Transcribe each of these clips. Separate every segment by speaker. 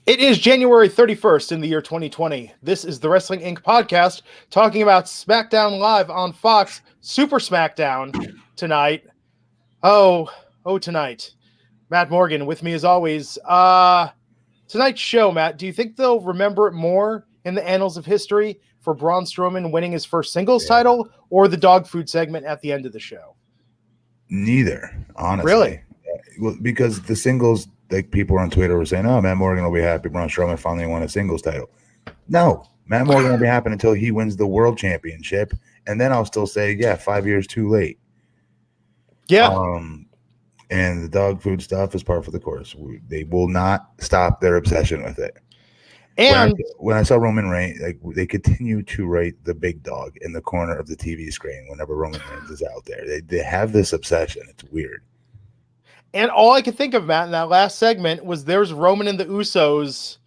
Speaker 1: It is January 31st in the year 2020. This is the Wrestling Inc. podcast talking about SmackDown Live on Fox, Super SmackDown tonight. Tonight. Matt Morgan with me as always. Tonight's show, Matt, do you think they'll remember it more in the annals of history for Braun Strowman winning his first singles title or the dog food segment at the end of the show?
Speaker 2: Neither, honestly.
Speaker 1: Really?
Speaker 2: Well, because the singles, like people on Twitter were saying, oh, Matt Morgan will be happy Braun Strowman finally won a singles title. No, Matt Morgan won't be happy until he wins the world championship. And then I'll still say, yeah, 5 years too late.
Speaker 1: Yeah.
Speaker 2: And the dog food stuff is par for the course. They will not stop their obsession with it.
Speaker 1: And
Speaker 2: when I saw Roman Reigns, like they continue to write the big dog in the corner of the TV screen whenever Roman Reigns is out there. They have this obsession. It's weird.
Speaker 1: And all I could think of, Matt, in that last segment was there's Roman and the Usos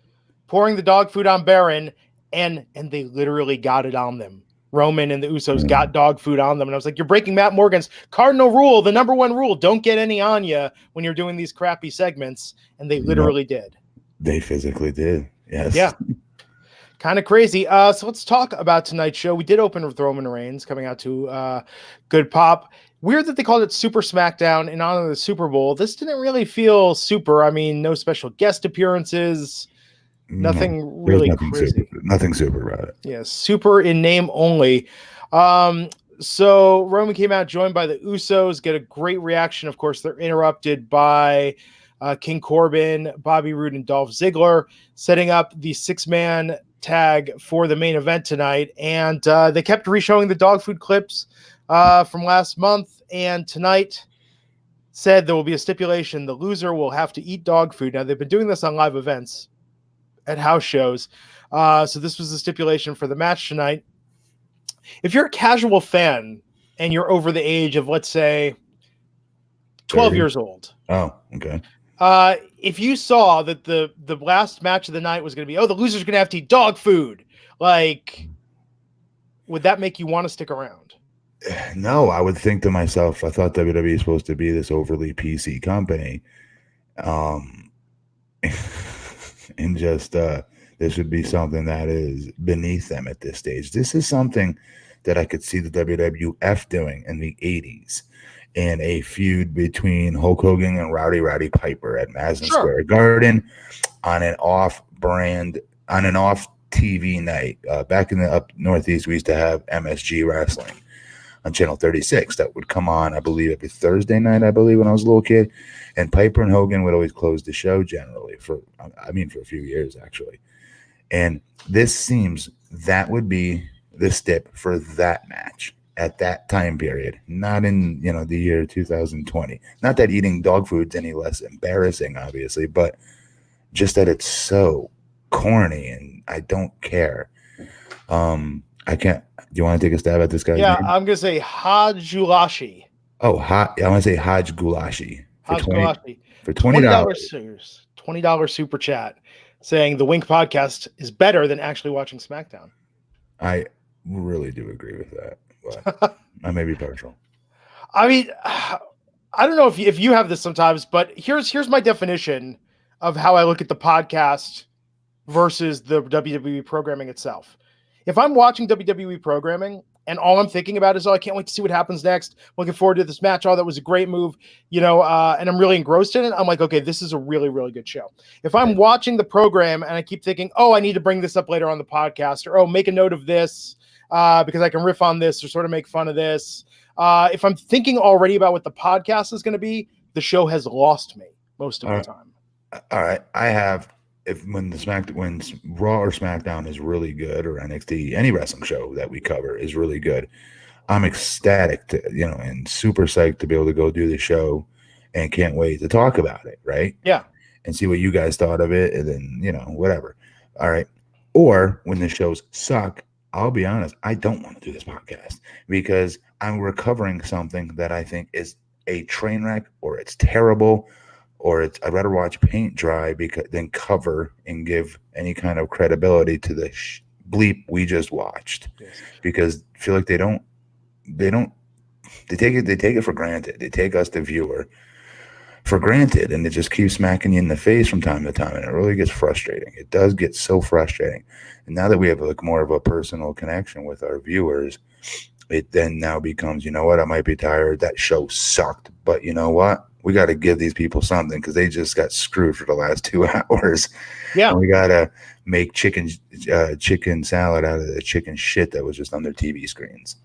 Speaker 1: pouring the dog food on Baron, and they literally got it on them. Roman and the Usos got dog food on them. And I was like, you're breaking Matt Morgan's cardinal rule, the number one rule. Don't get any on you when you're doing these crappy segments. And they literally did.
Speaker 2: They physically did. Yes.
Speaker 1: Yeah. Kind of crazy. So let's talk about tonight's show. We did open with Roman Reigns coming out to good pop. Weird that they called it Super SmackDown in honor of the Super Bowl. This didn't really feel super. I mean, no special guest appearances. Nothing really crazy.
Speaker 2: Nothing super about it.
Speaker 1: Yeah, super in name only. So Roman came out joined by the Usos, get a great reaction. Of course, they're interrupted by King Corbin, Bobby Roode, and Dolph Ziggler, setting up the six-man tag for the main event tonight. And they kept re-showing the dog food clips from last month. And tonight said there will be a stipulation. The loser will have to eat dog food. Now, they've been doing this on live events at house shows. So this was the stipulation for the match tonight. If you're a casual fan and you're over the age of, let's say, 12 years old.
Speaker 2: Oh, okay.
Speaker 1: If you saw that the last match of the night was going to be, the loser's going to have to eat dog food, like, would that make you want to stick around?
Speaker 2: No, I would think to myself, I thought WWE is supposed to be this overly PC company. And just this would be something that is beneath them at this stage. This is something that I could see the WWF doing in the 80s in a feud between Hulk Hogan and Rowdy Piper at Madison Square Garden on an off-TV night. Back in the up Northeast, we used to have MSG Wrestling on Channel 36 that would come on, I believe, every Thursday night, when I was a little kid. And Piper and Hogan would always close the show generally for a few years, actually. And this seems that would be the stip for that match at that time period, not in, the year 2020. Not that eating dog food's any less embarrassing, obviously, but just that it's so corny and I don't care. I can't. Do you want to take a stab at this guy's name?
Speaker 1: I'm going to say Haj Gulashi.
Speaker 2: Oh, I want to say Haj Gulashi.
Speaker 1: Haj Gulashi.
Speaker 2: For $20.
Speaker 1: $20 super chat saying the WINC podcast is better than actually watching SmackDown.
Speaker 2: I really do agree with that, but I may be partial.
Speaker 1: I mean, I don't know if you have this sometimes, but here's my definition of how I look at the podcast versus the WWE programming itself. If I'm watching WWE programming and all I'm thinking about is, I can't wait to see what happens next. Looking forward to this match. That was a great move, and I'm really engrossed in it. I'm like, okay, this is a really, really good show. If I'm watching the program and I keep thinking, I need to bring this up later on the podcast, or make a note of this because I can riff on this or sort of make fun of this. If I'm thinking already about what the podcast is going to be, the show has lost me most of the time.
Speaker 2: All right. I have. When Raw or SmackDown is really good, or NXT, any wrestling show that we cover is really good, I'm ecstatic to, and super psyched to be able to go do the show and can't wait to talk about it, right?
Speaker 1: Yeah.
Speaker 2: And see what you guys thought of it, and then, whatever. All right. Or when the shows suck, I'll be honest, I don't want to do this podcast because I'm recovering something that I think is a train wreck, or it's terrible, or I'd rather watch paint dry than cover and give any kind of credibility to the bleep we just watched. Yes. Because I feel like they take it for granted. They take us, the viewer, for granted, and it just keeps smacking you in the face from time to time, and it really gets frustrating. It does get so frustrating. And now that we have like more of a personal connection with our viewers, it then now becomes, you know what, I might be tired. That show sucked, but you know what? We got to give these people something because they just got screwed for the last 2 hours.
Speaker 1: Yeah.
Speaker 2: And we got to make chicken salad out of the chicken shit that was just on their TV screens.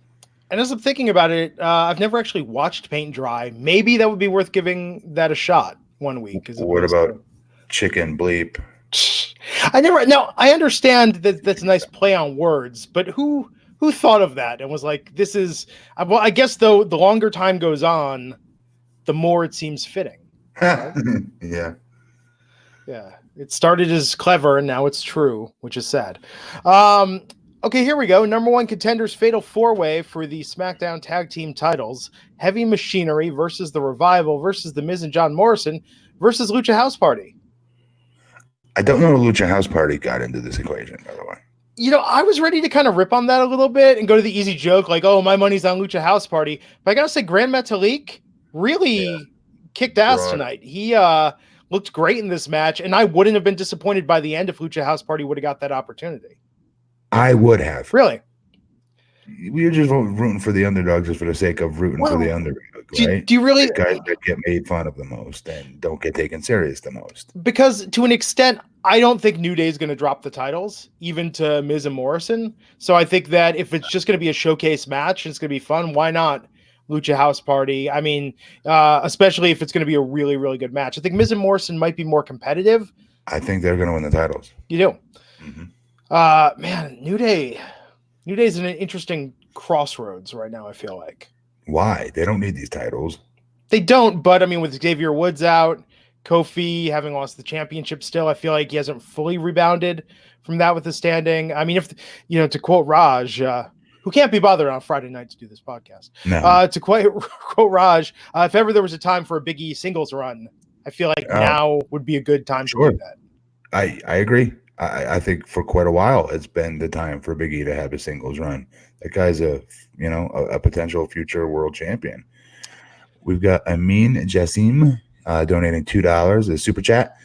Speaker 1: And as I'm thinking about it, I've never actually watched Paint Dry. Maybe that would be worth giving that a shot one week.
Speaker 2: What about Chicken Bleep?
Speaker 1: Now, I understand that that's a nice play on words, but who thought of that and was like, this is, well, I guess though, the longer time goes on, the more it seems fitting. Right?
Speaker 2: Yeah.
Speaker 1: Yeah. It started as clever and now it's true, which is sad. Okay, here we go. Number 1 contenders fatal 4-way for the SmackDown tag team titles. Heavy Machinery versus The Revival versus The Miz and John Morrison versus Lucha House Party.
Speaker 2: I don't know if Lucha House Party got into this equation, by the way.
Speaker 1: You know, I was ready to kind of rip on that a little bit and go to the easy joke, like, oh, my money's on Lucha House Party. But I got to say, Grand Metalik really kicked ass tonight. He looked great in this match, and I wouldn't have been disappointed by the end if Lucha House Party would have got that opportunity.
Speaker 2: I would have.
Speaker 1: Really?
Speaker 2: We were just rooting for the underdogs just for the sake of rooting for the underdog, right?
Speaker 1: Do you really?
Speaker 2: The guys that get made fun of the most and don't get taken serious the most.
Speaker 1: Because to an extent, I don't think New Day is going to drop the titles, even to Miz and Morrison. So I think that if it's just going to be a showcase match, it's going to be fun. Why not Lucha House Party? I mean, especially if it's going to be a really, really good match. I think Miz and Morrison might be more competitive.
Speaker 2: I think they're going to win the titles.
Speaker 1: You do? Mm-hmm. Man, New Day's in an interesting crossroads right now, I feel like.
Speaker 2: Why? They don't need these titles. They
Speaker 1: don't, but I mean, with Xavier Woods out, Kofi having lost the championship still, I feel like he hasn't fully rebounded from that with the standing. I mean, if, you know, to quote Raj, who can't be bothered on Friday night to do this podcast, to quote Raj, if ever there was a time for a Big E singles run, I feel like now would be a good time to do that.
Speaker 2: I agree. I think for quite a while it's been the time for Big E to have a singles run. That guy's a potential future world champion. We've got Amin Jassim donating $2 a super chat,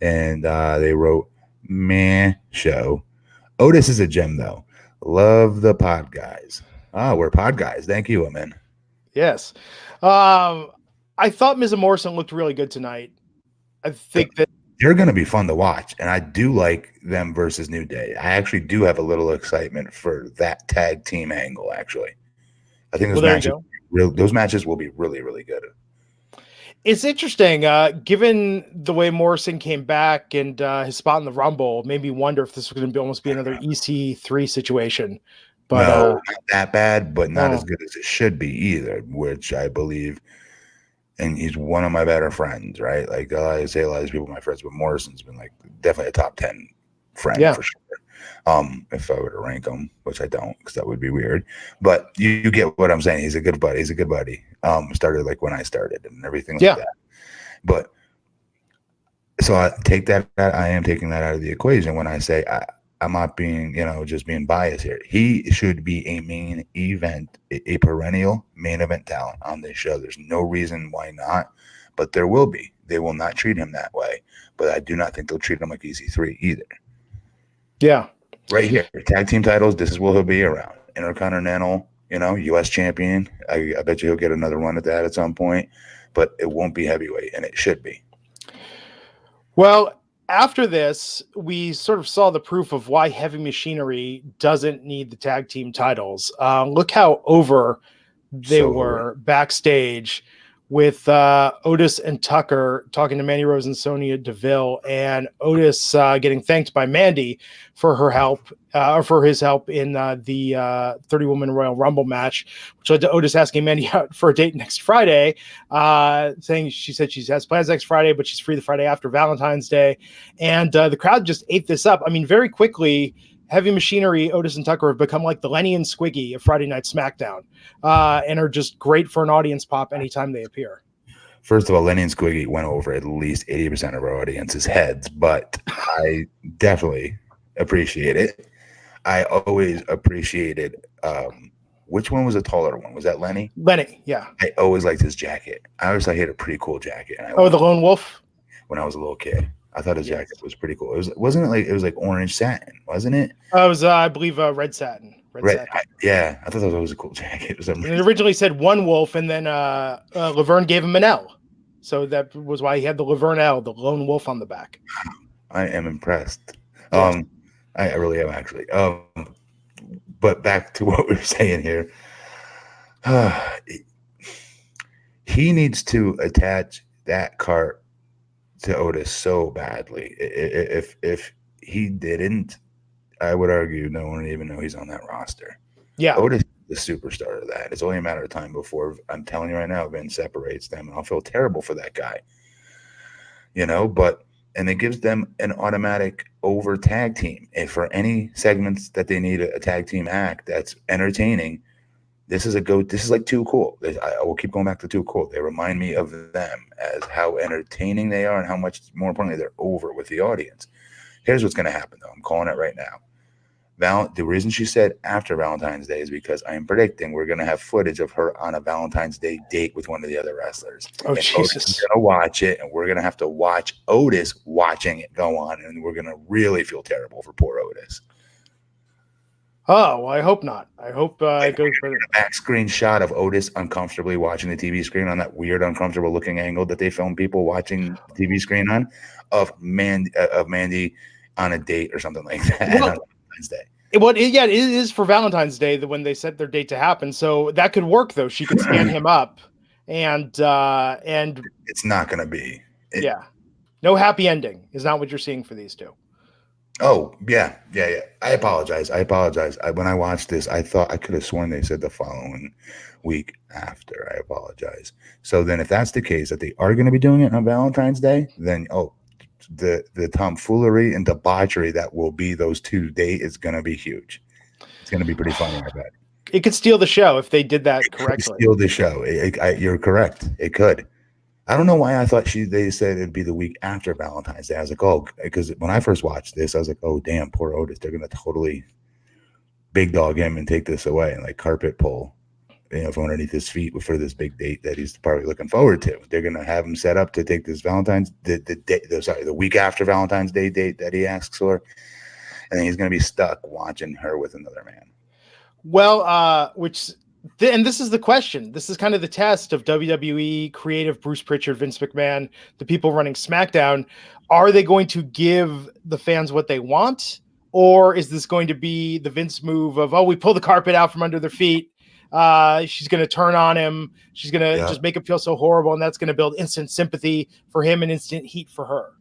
Speaker 2: and they wrote, "Meh show. Otis is a gem though. Love the pod guys." We're pod guys. Thank you, Amin.
Speaker 1: Yes. I thought Miz and Morrison looked really good tonight. I think that
Speaker 2: they're going to be fun to watch, and I do like them versus New Day. I actually do have a little excitement for that tag team angle, actually. I think those matches will be really, really good.
Speaker 1: It's interesting, given the way Morrison came back and his spot in the Rumble, made me wonder if this was going to almost be another EC3 situation. But
Speaker 2: no, not that bad, but not as good as it should be either, which I believe. And he's one of my better friends, right? Like I say, a lot of these people are my friends, but Morrison's been like definitely a top 10 friend for sure. If I were to rank him, which I don't, because that would be weird. But you get what I'm saying. He's a good buddy. Started like when I started and everything like that. But so I take that. I am taking that out of the equation when I say I'm not being, just being biased here. He should be a main event, a perennial main event talent on this show. There's no reason why not, but there will be. They will not treat him that way, but I do not think they'll treat him like EC3 either. Yeah. Right here, tag team titles, this is what he'll be around. Intercontinental, U.S. champion. I bet you he'll get another run at that at some point, but it won't be heavyweight, and it should be.
Speaker 1: Well, after this, we sort of saw the proof of why Heavy Machinery doesn't need the tag team titles. Look how over they were backstage with Otis and Tucker talking to Mandy Rose and Sonya Deville, and Otis getting thanked by Mandy for her help, or for his help in the 30-woman Royal Rumble match, which led to Otis asking Mandy out for a date next Friday, saying she said she has plans next Friday, but she's free the Friday after Valentine's Day. And the crowd just ate this up. I mean, very quickly, Heavy Machinery, Otis and Tucker have become like the Lenny and Squiggy of Friday Night SmackDown, and are just great for an audience pop anytime they appear.
Speaker 2: First of all, Lenny and Squiggy went over at least 80% of our audience's heads, but I definitely appreciate it. I always appreciated Which one was the taller one? Was that Lenny?
Speaker 1: Lenny, yeah.
Speaker 2: I always liked his jacket. I always thought he had a pretty cool jacket. And
Speaker 1: The Lone Wolf?
Speaker 2: When I was a little kid. I thought his jacket was pretty cool. It was like orange satin, wasn't it?
Speaker 1: It was, I believe, red satin.
Speaker 2: Red, yeah, I thought that was a cool jacket.
Speaker 1: And it originally said One Wolf, and then Laverne gave him an L. So that was why he had the Laverne L, the Lone Wolf, on the back.
Speaker 2: I am impressed.
Speaker 1: Yes.
Speaker 2: I really am, actually. But back to what we were saying here. He needs to attach that cart to Otis so badly. If he didn't, I would argue no one would even know he's on that roster.
Speaker 1: Yeah.
Speaker 2: Otis is the superstar of that. It's only a matter of time before, I'm telling you right now, Vince separates them, and I'll feel terrible for that guy. And it gives them an automatic over tag team. And for any segments that they need a tag team act that's entertaining, this is like Too Cool. I will keep going back to Too Cool. They remind me of them as how entertaining they are and how much, more importantly, they're over with the audience. Here's what's going to happen, though. I'm calling it right now. The reason she said after Valentine's Day is because I am predicting we're going to have footage of her on a Valentine's Day date with one of the other wrestlers.
Speaker 1: Oh, and Jesus.
Speaker 2: We're going to watch it, and we're going to have to watch Otis watching it go on, and we're going to really feel terrible for poor Otis.
Speaker 1: Oh, well, I hope not. I hope it goes for
Speaker 2: a back screen shot of Otis uncomfortably watching the TV screen on that weird, uncomfortable looking angle that they film people watching the TV screen on of Mandy on a date or something like that on Valentine's Day.
Speaker 1: It is for Valentine's Day when they set their date to happen. So that could work, though. She could stand him up, and
Speaker 2: it's not going to be.
Speaker 1: No happy ending is not what you're seeing for these two.
Speaker 2: Oh, yeah. I apologize. When I watched this, I thought I could have sworn they said the following week after. I apologize. So then if that's the case, that they are going to be doing it on Valentine's Day, then, the tomfoolery and debauchery that will be those 2 days is going to be huge. It's going to be pretty funny, I bet.
Speaker 1: It could steal the show if they did that correctly.
Speaker 2: Steal the show. You're correct. It could. I don't know why I thought they said it'd be the week after Valentine's Day. I was like, because when I first watched this, I was like, oh, damn, poor Otis. They're going to totally big dog him and take this away and like carpet pull, from underneath his feet for this big date that he's probably looking forward to. They're going to have him set up to take this the week after Valentine's Day date that he asks for. And then he's going to be stuck watching her with another man.
Speaker 1: Well, and this is the question. This is kind of the test of WWE creative Bruce Pritchard, Vince McMahon, the people running SmackDown. Are they going to give the fans what they want? Or is this going to be the Vince move of, we pull the carpet out from under their feet. She's going to turn on him. She's going to just make him feel so horrible. And that's going to build instant sympathy for him and instant heat for her.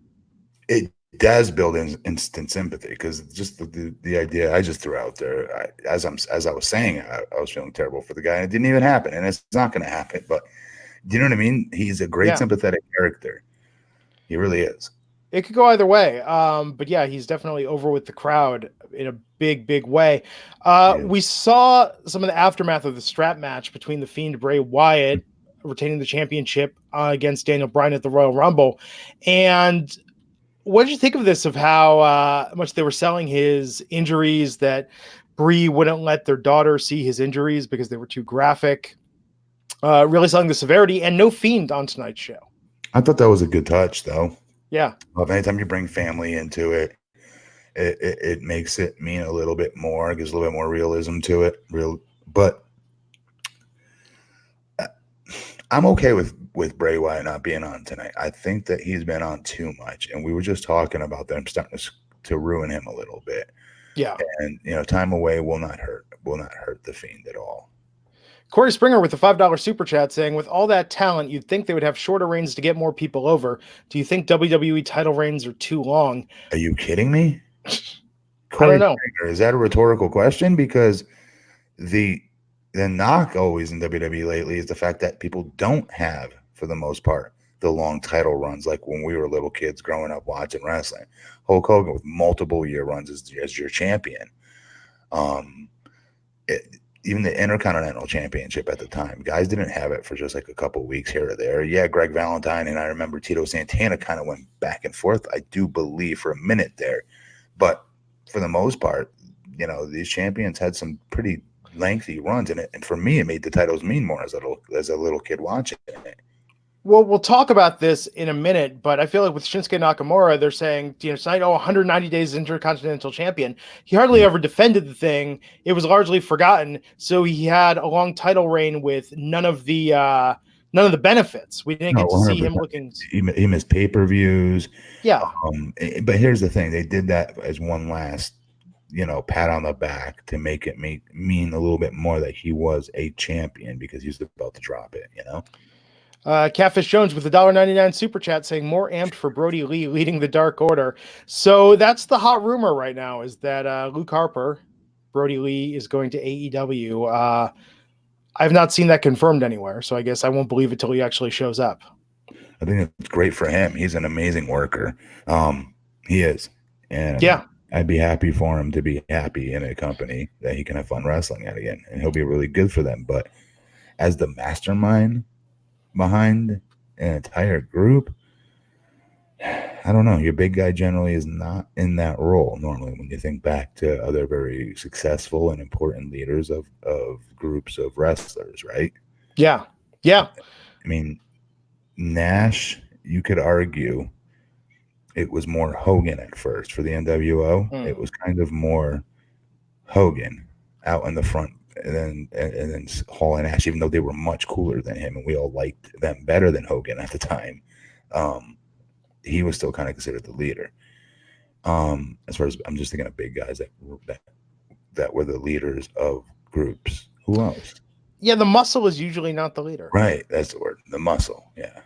Speaker 2: It does build instant sympathy because just the idea I just threw out there, as I was saying, I was feeling terrible for the guy. And it didn't even happen, and it's not going to happen. But do you know what I mean? He's a great sympathetic character. He really is.
Speaker 1: It could go either way. But yeah, he's definitely over with the crowd in a big, big way. We saw some of the aftermath of the strap match between The Fiend Bray Wyatt retaining the championship against Daniel Bryan at the Royal Rumble. And what did you think of this, of how much they were selling his injuries, that Brie wouldn't let their daughter see his injuries because they were too graphic, really selling the severity, and no Fiend on tonight's show?
Speaker 2: I thought that was a good touch, though.
Speaker 1: Yeah.
Speaker 2: Well, anytime you bring family into it, it makes it mean a little bit more, gives a little bit more realism to it. But I'm okay with Bray Wyatt not being on tonight. I think that he's been on too much, and we were just talking about them starting to ruin him a little bit.
Speaker 1: Yeah.
Speaker 2: And time away will not hurt the Fiend at all.
Speaker 1: Corey Springer with the $5 super chat saying, with all that talent, you'd think they would have shorter reigns to get more people over. Do you think WWE title reigns are too long?
Speaker 2: Are you kidding me?
Speaker 1: Corey, I don't know.
Speaker 2: Springer, is that a rhetorical question? Because the knock always in WWE lately is the fact that people don't have, for the most part, the long title runs like when we were little kids growing up watching wrestling. Hulk Hogan with multiple year runs as your champion. Even the Intercontinental Championship at the time, guys didn't have it for just like a couple weeks here or there. Yeah, Greg Valentine and I remember Tito Santana kind of went back and forth, I do believe, for a minute there. But for the most part, these champions had some pretty lengthy runs in it. And for me, it made the titles mean more as a little kid watching it.
Speaker 1: Well, we'll talk about this in a minute, but I feel like with Shinsuke Nakamura, they're saying, tonight, 190 days Intercontinental Champion. He hardly ever defended the thing. It was largely forgotten. So he had a long title reign with none of the benefits. We didn't get to see him looking.
Speaker 2: He missed pay-per-views.
Speaker 1: Yeah.
Speaker 2: But here's the thing: they did that as one last, pat on the back to make it mean a little bit more that he was a champion because he's about to drop it.
Speaker 1: Catfish Jones with the $1.99 super chat saying more amped for Brody Lee leading the Dark Order. So that's the hot rumor right now, is that Luke Harper, Brody Lee, is going to AEW. I've not seen that confirmed anywhere, so I guess I won't believe it till he actually shows up.
Speaker 2: I think it's great for him. He's an amazing worker. He is. And
Speaker 1: yeah,
Speaker 2: I'd be happy for him to be happy in a company that he can have fun wrestling at again, and he'll be really good for them. But as the mastermind behind an entire group, I don't know. Your big guy generally is not in that role normally when you think back to other very successful and important leaders of groups of wrestlers, right?
Speaker 1: Yeah.
Speaker 2: I mean, Nash, you could argue it was more Hogan at first for the NWO. It was kind of more Hogan out in the front, and then Hall and Nash, even though they were much cooler than him and we all liked them better than Hogan at the time, he was still kind of considered the leader. As far as I'm just thinking of big guys that were the leaders of groups. Who else?
Speaker 1: Yeah, the muscle is usually not the leader.
Speaker 2: Right, that's the word. The muscle, yeah.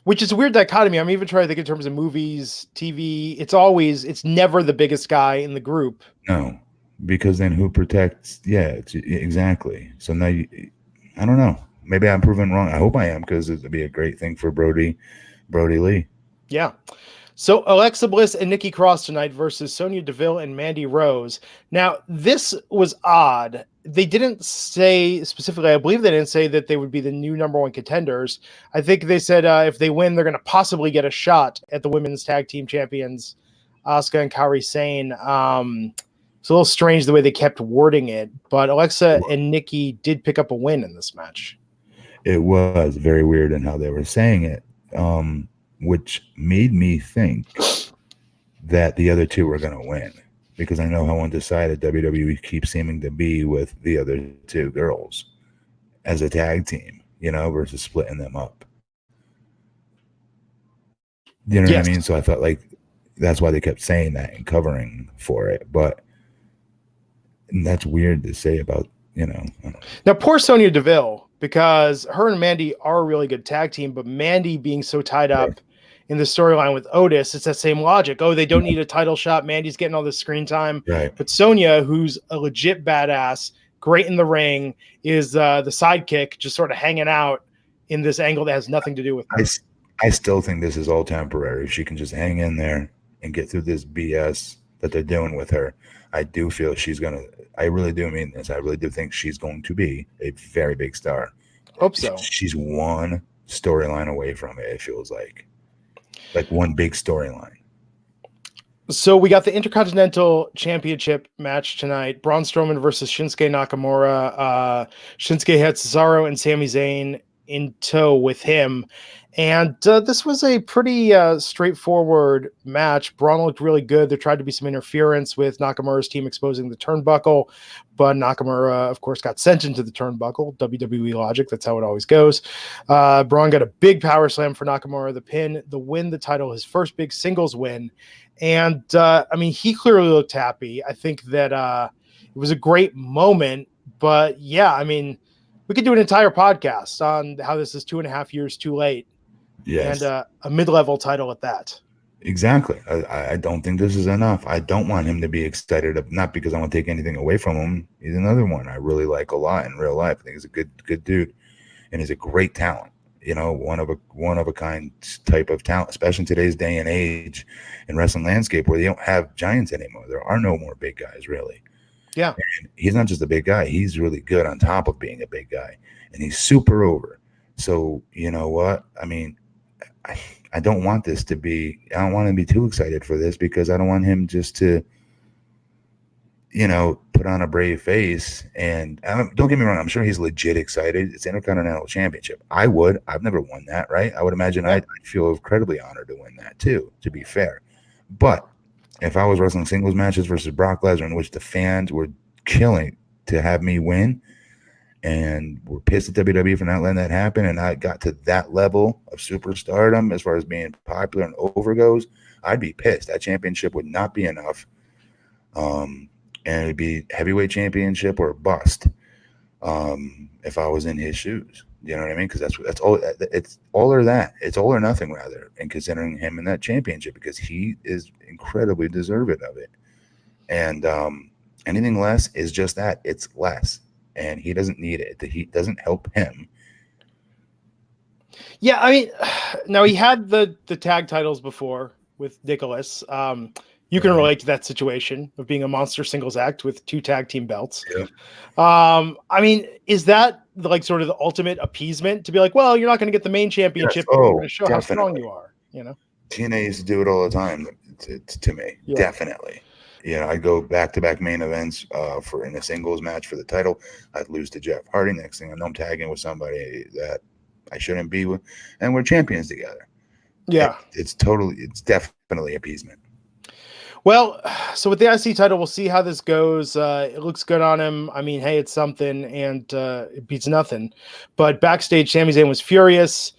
Speaker 1: Which is a weird dichotomy. I'm even trying to think in terms of movies, TV. It's never the biggest guy in the group.
Speaker 2: No, because then who protects? Yeah, exactly. So now I don't know. Maybe I'm proven wrong. I hope I am, because it'd be a great thing for Brody Lee.
Speaker 1: Yeah. So Alexa Bliss and Nikki Cross tonight versus Sonya Deville and Mandy Rose. Now, this was odd. They didn't say specifically, I believe they didn't say that they would be the new number one contenders. I think they said if they win, they're going to possibly get a shot at the women's tag team champions, Asuka and Kairi Sane. It's a little strange the way they kept wording it, but Alexa and Nikki did pick up a win in this match.
Speaker 2: It was very weird in how they were saying it, which made me think that the other two were going to win, because I know how undecided WWE keeps seeming to be with the other two girls as a tag team, versus splitting them up. You know what I mean? So I thought that's why they kept saying that and covering for it. But that's weird to say about,
Speaker 1: Now, poor Sonya Deville, because her and Mandy are a really good tag team, but Mandy being so tied up in the storyline with Otis, it's that same logic. Oh, they don't need a title shot. Mandy's getting all this screen time.
Speaker 2: Right.
Speaker 1: But Sonya, who's a legit badass, great in the ring, is the sidekick, just sort of hanging out in this angle that has nothing to do with her.
Speaker 2: I still think this is all temporary. If she can just hang in there and get through this BS that they're doing with her, I do feel I really do mean this. I really do think she's going to be a very big star.
Speaker 1: Hope so.
Speaker 2: She's one storyline away from it, it feels like one big storyline.
Speaker 1: So we got the Intercontinental Championship match tonight. Braun Strowman versus Shinsuke Nakamura. Shinsuke had Cesaro and Sami Zayn in tow with him. And this was a pretty straightforward match. Braun looked really good. There tried to be some interference with Nakamura's team exposing the turnbuckle, but Nakamura, of course, got sent into the turnbuckle. WWE logic, that's how it always goes. Braun got a big power slam for Nakamura, the pin, the win, the title, his first big singles win. And, he clearly looked happy. I think that it was a great moment. But, yeah, we could do an entire podcast on how this is 2.5 years too late.
Speaker 2: Yes.
Speaker 1: And a mid-level title at that.
Speaker 2: Exactly. I don't think this is enough. I don't want him to be excited, not because I want to take anything away from him. He's another one I really like a lot in real life. I think he's a good dude, and he's a great talent. One of a kind type of talent, especially in today's day and age in wrestling landscape where they don't have giants anymore. There are no more big guys, really.
Speaker 1: Yeah.
Speaker 2: And he's not just a big guy. He's really good on top of being a big guy, and he's super over. So, you know what? I don't want this to be, I don't want to be too excited for this, because I don't want him just to put on a brave face. And don't get me wrong, I'm sure he's legit excited. It's Intercontinental Championship. I've never won that, right? I would imagine I'd feel incredibly honored to win that too, to be fair. But if I was wrestling singles matches versus Brock Lesnar, in which the fans were killing to have me win, and were pissed at WWE for not letting that happen, and I got to that level of superstardom as far as being popular and over goes, I'd be pissed. That championship would not be enough. And it'd be heavyweight championship or bust if I was in his shoes. You know what I mean? Because that's all. It's all or that. It's all or nothing, rather, in considering him in that championship, because he is incredibly deserving of it. And anything less is just that. It's less, and he doesn't need it. The heat doesn't help him.
Speaker 1: Yeah, I mean, now he had the tag titles before with Nicholas. You can relate to that situation of being a monster singles act with 2 tag team belts.
Speaker 2: Yeah.
Speaker 1: I mean, is that like sort of the ultimate appeasement to be like, well, you're not going to get the main championship, but we're going to show how strong you are,
Speaker 2: TNA used to do it all the time to me. Yeah. Definitely. I'd go back-to-back main events in a singles match for the title. I'd lose to Jeff Hardy. Next thing I know, I'm tagging with somebody that I shouldn't be with, and we're champions together.
Speaker 1: Yeah.
Speaker 2: It's definitely appeasement.
Speaker 1: Well, so with the IC title, we'll see how this goes. It looks good on him. I mean, hey, it's something, and it beats nothing. But backstage, Sami Zayn was furious.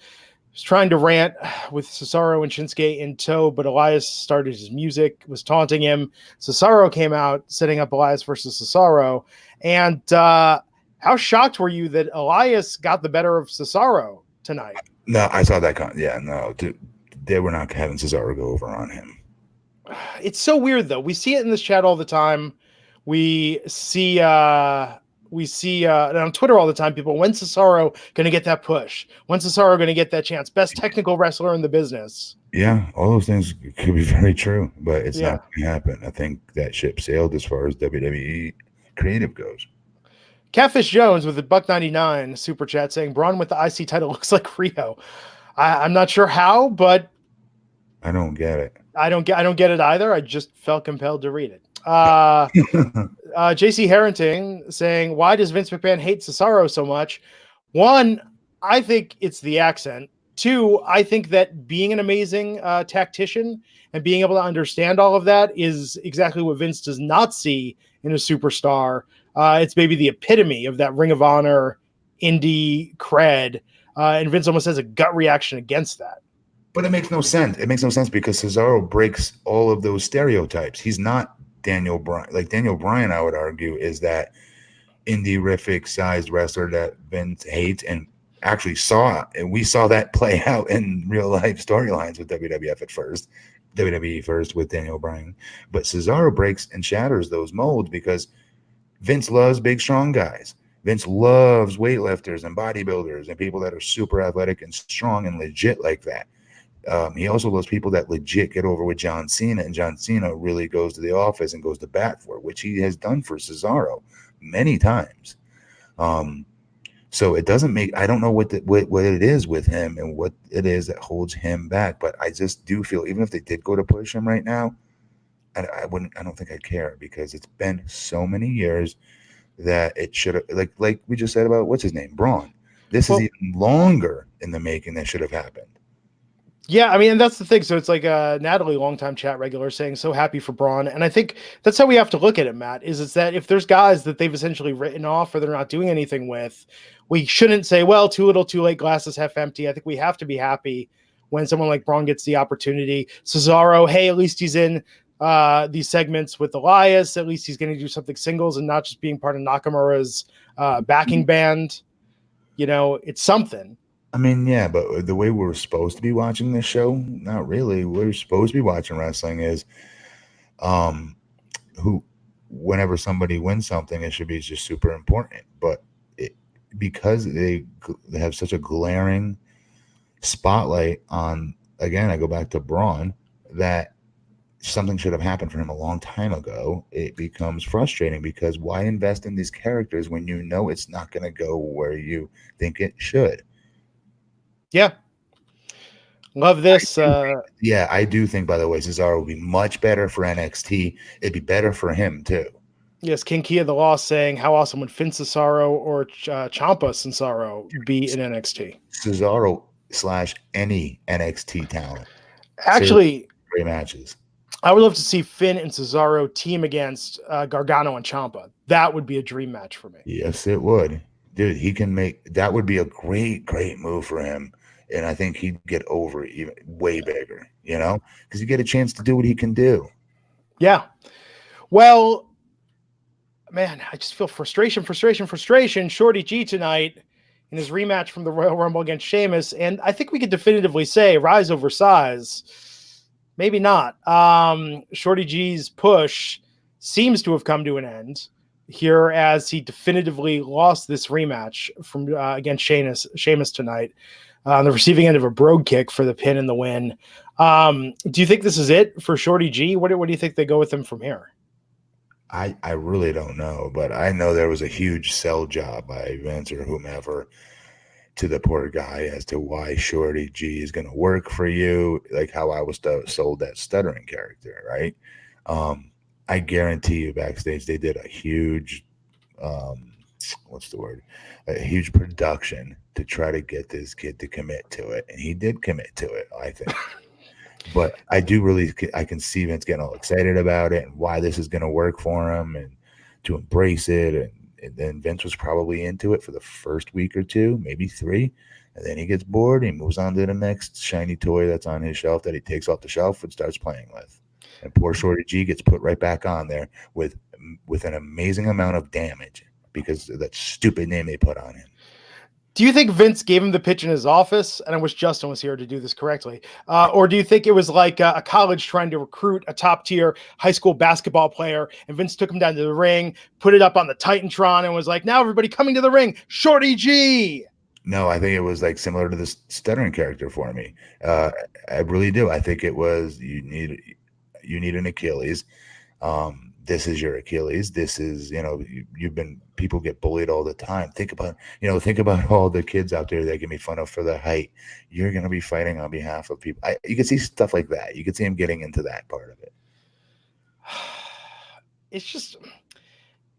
Speaker 1: He was trying to rant with Cesaro and Shinsuke in tow, but Elias started his music, was taunting him. Cesaro came out, setting up Elias versus Cesaro. And how shocked were you that Elias got the better of Cesaro tonight?
Speaker 2: No, I saw that. They were not having Cesaro go over on him.
Speaker 1: It's so weird, though. We see it in this chat all the time. We see on Twitter all the time, people, when's Cesaro going to get that push? When's Cesaro going to get that chance? Best technical wrestler in the business.
Speaker 2: Yeah, all those things could be very true, but it's not going to happen. I think that ship sailed as far as WWE creative goes.
Speaker 1: Catfish Jones with the $1.99 super chat saying Braun with the IC title looks like Rio. I'm not sure how, but
Speaker 2: I don't get it.
Speaker 1: I don't get it either. I just felt compelled to read it. JC Harrington saying, why does Vince McMahon hate Cesaro so much? 1, I think it's the accent. 2, I think that being an amazing tactician and being able to understand all of that is exactly what Vince does not see in a superstar. It's maybe the epitome of that Ring of Honor indie cred. And Vince almost has a gut reaction against that.
Speaker 2: But it makes no sense. It makes no sense because Cesaro breaks all of those stereotypes. He's not Daniel Bryan. Like Daniel Bryan, I would argue, is that indie-rific sized wrestler that Vince hates and actually saw. And we saw that play out in real life storylines with WWE first with Daniel Bryan. But Cesaro breaks and shatters those molds because Vince loves big, strong guys. Vince loves weightlifters and bodybuilders and people that are super athletic and strong and legit like that. He also loves people that legit get over with John Cena, and John Cena really goes to the office and goes to bat for it, which he has done for Cesaro many times. So it doesn't make, I don't know what it is with him and what it is that holds him back, but I just do feel even if they did go to push him right now, I don't think I'd care because it's been so many years that it should have, like we just said about what's his name, Braun. This is even longer in the making that should have happened.
Speaker 1: Yeah, I mean, and that's the thing. So it's like Natalie, longtime chat regular, saying so happy for Braun. And I think that's how we have to look at it, Matt, is that if there's guys that they've essentially written off or they're not doing anything with, we shouldn't say, well, too little, too late, glasses half empty. I think we have to be happy when someone like Braun gets the opportunity. Cesaro, hey, at least he's in these segments with Elias. At least he's going to do something singles and not just being part of Nakamura's backing band. It's something.
Speaker 2: I mean, yeah, but the way we're supposed to be watching this show, not really. We're supposed to be watching wrestling is whenever somebody wins something, it should be just super important. But because they have such a glaring spotlight on, again, I go back to Braun, that something should have happened for him a long time ago. It becomes frustrating because why invest in these characters when you know it's not going to go where you think it should?
Speaker 1: Yeah. Love this.
Speaker 2: I do think, by the way, Cesaro would be much better for NXT. It'd be better for him, too.
Speaker 1: Yes, King Kia the Law saying, how awesome would Finn Cesaro or Ciampa Cesaro be in NXT?
Speaker 2: Cesaro / any NXT talent. Seriously,
Speaker 1: Actually,
Speaker 2: great matches.
Speaker 1: I would love to see Finn and Cesaro team against Gargano and Ciampa. That would be a dream match for me.
Speaker 2: Yes, it would. Dude, he can make that would be a great move for him. And I think he'd get over even way bigger, because you get a chance to do what he can do.
Speaker 1: Yeah. Well, man, I just feel frustration. Shorty G tonight in his rematch from the Royal Rumble against Sheamus. And I think we could definitively say rise over size. Maybe not. Shorty G's push seems to have come to an end here as he definitively lost this rematch from against Sheamus tonight on the receiving end of a brogue kick for the pin and the win. Do you think this is it for Shorty G? What do you think they go with him from here?
Speaker 2: I really don't know, but I know there was a huge sell job by Vince or whomever to the poor guy as to why Shorty G is going to work for you, like how I was sold that stuttering character, right? I guarantee you backstage they did a huge, a huge production to try to get this kid to commit to it. And he did commit to it, I think. But I can see Vince getting all excited about it and why this is going to work for him and to embrace it. And then Vince was probably into it for the first week or two, maybe 3. And then he gets bored. And he moves on to the next shiny toy that's on his shelf that he takes off the shelf and starts playing with. And poor Shorty G gets put right back on there with an amazing amount of damage because of that stupid name they put on him.
Speaker 1: Do you think Vince gave him the pitch in his office? And I wish Justin was here to do this correctly. Or do you think it was like a college trying to recruit a top-tier high school basketball player, and Vince took him down to the ring, put it up on the Titantron, and was like, now everybody coming to the ring, Shorty G!
Speaker 2: No, I think it was like similar to this stuttering character for me. I really do. I think it was you need an Achilles. This is your Achilles. This is, people get bullied all the time. Think about all the kids out there that get me fun of for their height. You're going to be fighting on behalf of people. You can see stuff like that. You can see him getting into that part of it.
Speaker 1: It's just,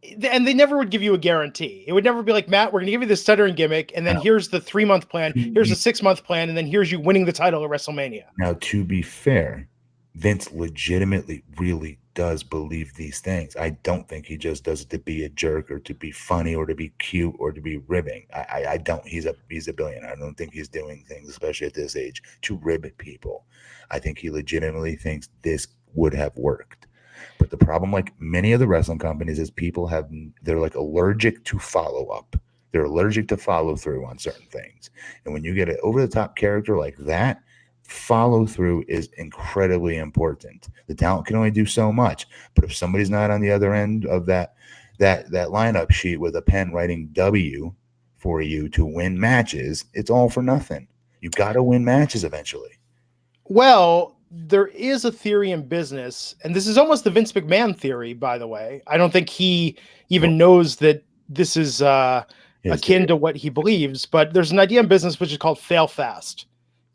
Speaker 1: and they never would give you a guarantee. It would never be like, Matt, we're going to give you the stuttering gimmick. And then here's the 3-month plan. Here's a 6-month plan. And then here's you winning the title at WrestleMania.
Speaker 2: Now, to be fair, Vince legitimately really does believe these things. I don't think he just does it to be a jerk or to be funny or to be cute or to be ribbing. I don't. He's a billionaire. I don't think he's doing things, especially at this age, to rib people. I think he legitimately thinks this would have worked. But the problem, like many of the wrestling companies, is they're like allergic to follow up. They're allergic to follow through on certain things. And when you get an over-the-top character like that, follow through is incredibly important. The talent can only do so much, but if somebody's not on the other end of that lineup sheet with a pen writing W for you to win matches, it's all for nothing. You got to win matches eventually.
Speaker 1: Well, there is a theory in business, and this is almost the Vince McMahon theory, by the way. I don't think he even knows that this is akin to what he believes, but there's an idea in business which is called fail fast.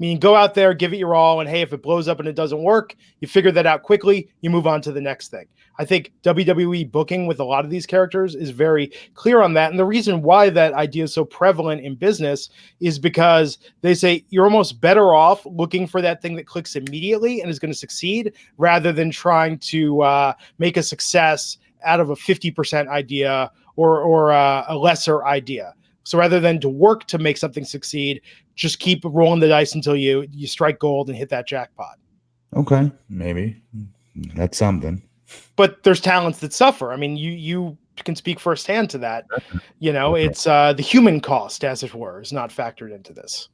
Speaker 1: Meaning go out there, give it your all, and hey, if it blows up and it doesn't work, you figure that out quickly, you move on to the next thing. I think WWE booking with a lot of these characters is very clear on that. And the reason why that idea is so prevalent in business is because they say you're almost better off looking for that thing that clicks immediately and is going to succeed rather than trying to make a success out of a 50% idea or a lesser idea. So rather than to work to make something succeed, just keep rolling the dice until you strike gold and hit that jackpot.
Speaker 2: Okay, maybe that's something.
Speaker 1: But there's talents that suffer. I mean, you can speak firsthand to that. It's the human cost, as it were, is not factored into this.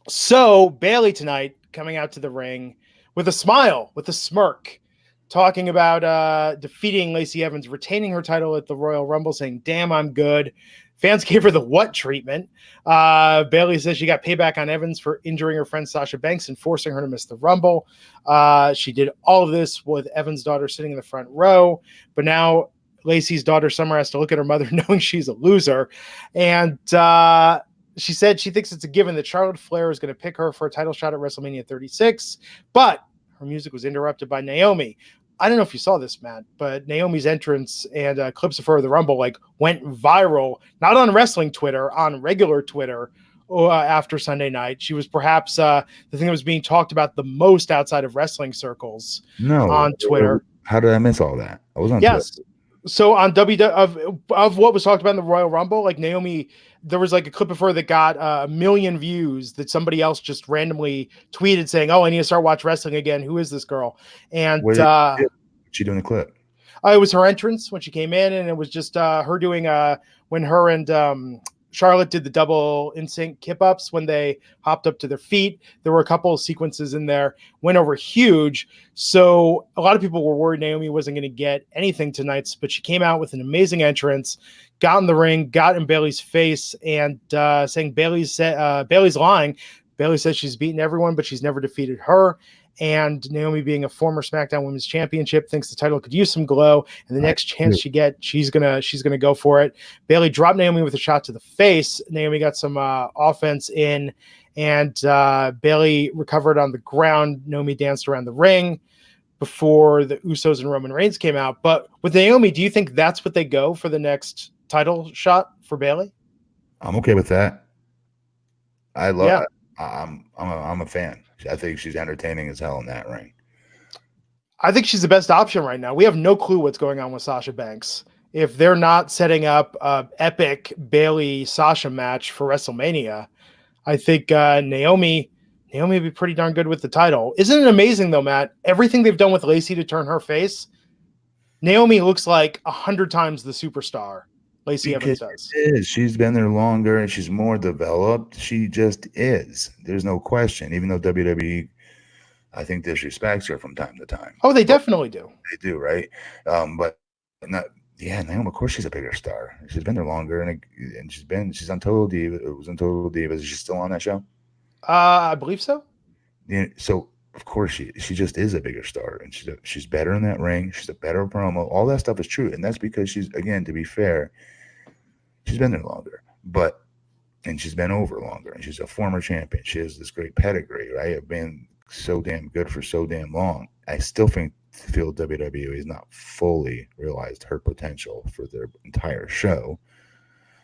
Speaker 1: So Bayley tonight coming out to the ring with a smile, with a smirk, talking about defeating Lacey Evans, retaining her title at the Royal Rumble, saying, damn, I'm good. Fans gave her the what treatment. Bayley says she got payback on Evans for injuring her friend Sasha Banks and forcing her to miss the Rumble. She did all of this with Evans' daughter sitting in the front row. But now Lacey's daughter Summer has to look at her mother knowing she's a loser. And she said she thinks it's a given that Charlotte Flair is going to pick her for a title shot at WrestleMania 36. But her music was interrupted by Naomi. I don't know if you saw this, Matt, but Naomi's entrance and clips of her at the Rumble like went viral, not on wrestling Twitter, on regular Twitter after Sunday night. She was perhaps the thing that was being talked about the most outside of wrestling circles on Twitter.
Speaker 2: How did I miss all that? I was on
Speaker 1: Yes.
Speaker 2: Twitter.
Speaker 1: So on of what was talked about in the Royal Rumble, like Naomi, there was like a clip of her that got 1 million views that somebody else just randomly tweeted saying, "Oh, I need to start watch wrestling again. Who is this girl?" And
Speaker 2: What's she doing the clip?
Speaker 1: It was her entrance when she came in, and it was just her doing when her and Charlotte did the double in sync kip ups when they hopped up to their feet. There were a couple of sequences in there, went over huge. So a lot of people were worried Naomi wasn't going to get anything tonight, but she came out with an amazing entrance, got in the ring, got in Bayley's face, and saying Bayley's lying. Bayley says she's beaten everyone, but she's never defeated her. And Naomi, being a former SmackDown Women's Championship, thinks the title could use some glow. And the next chance she gets, she's gonna go for it. Bayley dropped Naomi with a shot to the face. Naomi got some offense in, and Bayley recovered on the ground. Naomi danced around the ring before the Usos and Roman Reigns came out. But with Naomi, do you think that's what they go for the next title shot for Bayley?
Speaker 2: I'm okay with that. I love. Yeah. I'm a fan. I think she's entertaining as hell in that ring.
Speaker 1: I think she's the best option right now. We have no clue what's going on with Sasha Banks. If they're not setting up an epic Bayley-Sasha match for WrestleMania, I think Naomi would be pretty darn good with the title. Isn't it amazing, though, Matt? Everything they've done with Lacey to turn her face, Naomi looks like 100 times the superstar Lacey Evans does.
Speaker 2: She's been there longer and she's more developed. She just is. There's no question. Even though WWE, I think, disrespects her from time to time.
Speaker 1: Oh, they definitely do.
Speaker 2: They do, right? But not. Yeah, Naomi. Of course, she's a bigger star. She's been there longer, and she's on Total Divas. It was on Total Divas. Is she still on that show?
Speaker 1: I believe so.
Speaker 2: Yeah. So of course she just is a bigger star, and she's better in that ring. She's a better promo. All that stuff is true, and that's because she's, again, to be fair, she's been there longer, and she's been over longer, and she's a former champion. She has this great pedigree, right? Of being so damn good for so damn long. I still feel WWE has not fully realized her potential for their entire show,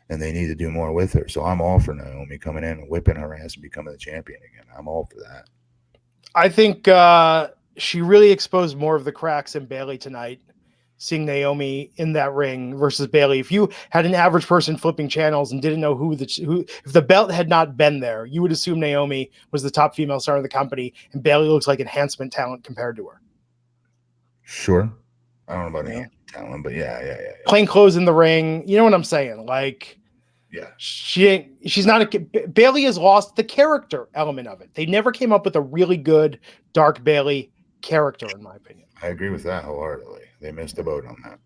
Speaker 2: and they need to do more with her. So I'm all for Naomi coming in and whipping her ass and becoming the champion again. I'm all for that.
Speaker 1: I think she really exposed more of the cracks in Bayley tonight, seeing Naomi in that ring versus Bayley. If you had an average person flipping channels and didn't know who if the belt had not been there, you would assume Naomi was the top female star in the company, and Bayley looks like enhancement talent compared to her.
Speaker 2: Sure. I don't know about enhancement talent, but yeah.
Speaker 1: Plain clothes in the ring. You know what I'm saying? Like,
Speaker 2: yeah,
Speaker 1: she's not Bayley has lost the character element of it. They never came up with a really good dark Bayley character, in my opinion.
Speaker 2: I agree with that wholeheartedly. They missed the boat on that.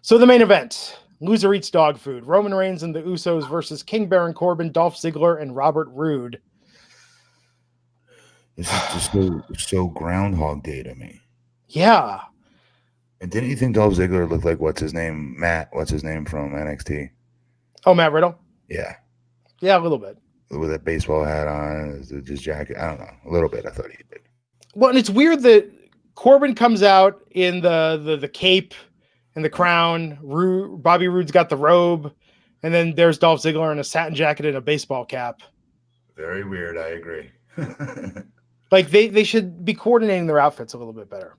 Speaker 2: So
Speaker 1: the main event, loser eats dog food. Roman Reigns and the Usos versus King Baron Corbin, Dolph Ziggler, and Robert Roode.
Speaker 2: This is just so Groundhog Day to me.
Speaker 1: Yeah.
Speaker 2: And didn't you think Dolph Ziggler looked like what's his name from NXT?
Speaker 1: Oh, Matt Riddle?
Speaker 2: Yeah.
Speaker 1: Yeah, a little bit.
Speaker 2: With that baseball hat on, his jacket. I don't know. A little bit, I thought he did.
Speaker 1: Well, and it's weird that Corbin comes out in the cape and the crown. Bobby Roode's got the robe. And then there's Dolph Ziggler in a satin jacket and a baseball cap.
Speaker 2: Very weird. I agree.
Speaker 1: Like they should be coordinating their outfits a little bit better.